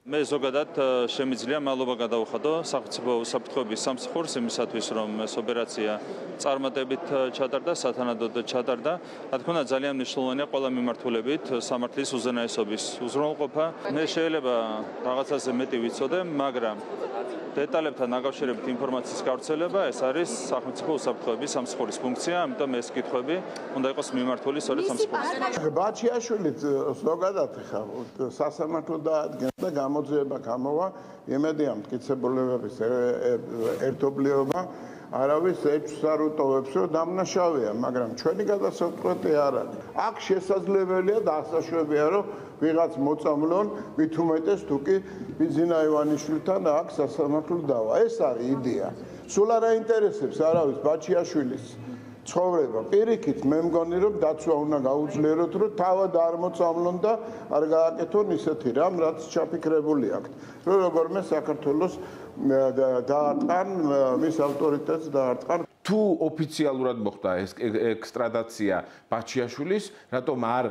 მე ზოგადად შემიძლია მადლობა გადავხადო სახელმწიფო უსაფრთხოების სამსახურს იმისათვის, რომ ეს ოპერაცია წარმატებით ჩატარდა, სათანადოდ ჩატარდა. რა თქმა უნდა, ძალიან მნიშვნელოვანია ყველა მიმართულებით სამართლის უზენაესობის უზრუნველყოფა. მე შეიძლება რაღაცაზე მეტი ვიცოდე, მაგრამ დეტალებთან დაკავშირებით ინფორმაციის გავრცელება ეს არის სახელმწიფო უსაფრთხოების სამსახურის ფუნქცია, ამიტომ ეს კითხვები უნდა იყოს მიმართული სწორედ სამსახურს. ბაჩიაშვილი ზოგადად ხა სასამართლო დაადგენა და გამოძიება გამოვა იმედია მტკიცებულებების ერთობლიობა არავის ეჭვს არ უტოვებს, რომ დამნაშავეა, მაგრამ ჩვენი გადასაწყვეტი არ არის. აქ შესაძლებელია დასაშვებია, რომ ვიღაც მოწამლონ, მით უმეტეს თუ კი ბიძინა ივანიშვილთან აქ სასამართლო დავა. ეს არის იდეა. სულ არ აინტერესებს არავის ბაჩიაშვილის ცხოვრება. პირიქით მე მგონი, რომ დაცვა უნდა გაუძლიეროთ, რომ თავად არ მოწამლონ და არ გააკეთონ ისეთი რამ, რაც ჩაფიქრებული აქვთ. რომ როგორმე საქართველოს დაარტყან, მის ავტორიტეტს დაარტყან. თუ ოფიციალურად მოხდა ეს ექსტრადაცია ბაჩიაშვილის, რატომ არ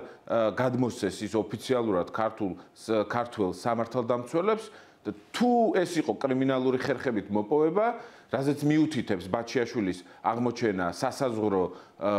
გადმოსცეს ის ოფიციალურად ქართულ სამართალდამცველებს? თუ ეს იყო კრიმინალური ხერხებით მოპოვება, რაზეც მიუთითებს ბაჩიაშვილის აღმოჩენა სასაზღვრო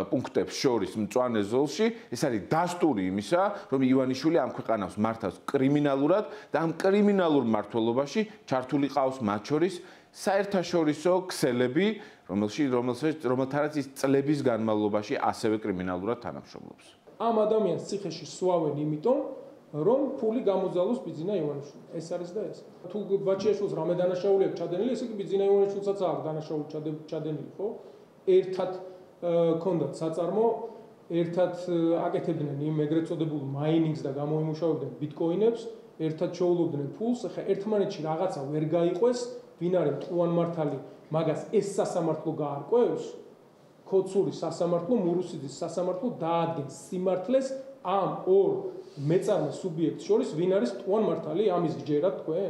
პუნქტებს შორის მწვანე ზოლში, ეს არის დასტური იმისა, რომ ივანიშვილი ამ ქვეყანას მართავს კრიმინალურად და ამ კრიმინალურ მმართველობაში ჩართული ყავს მათ შორის საერთაშორისო ქსელები, რომელთაც ის წლების განმავლობაში ასევე კრიმინალურად თანამშრომლობს. ამ ადამიანს ციხეში სვავენ იმიტომ, რომ ფული გამოძალოს ბიძინა ივანიშვილი. ეს არის და ეს. თუ ბაჩიაშვილს რამე დანაშაული აქვს ჩადენილი, ესე იგი ბიძინა ივანიშვილსაც აქვს დანაშაული ჩადენილი, ხო? ერთად ქონდათ საწარმო, ერთად აკეთებდნენ იმ ეგრეთ წოდებულ მაინინგს და გამოიმუშავებდნენ ბიტკოინებს, ერთად შეულობდნენ ფულს, ახლა ერთმანეთში რაღაცა ვერ გაიყვეს, ვინ არის მტყუანმართალი, მაგას ეს სასამართლო გაარკვევს, ქოცური სასამართლო, მურუსიძის სასამართლო დაადგენს სიმართლეს ამ ორ მეწარმე სუბიექტს შორის, ვინ არის მტყუანმართალი, ამის გჯერათ თქვენ?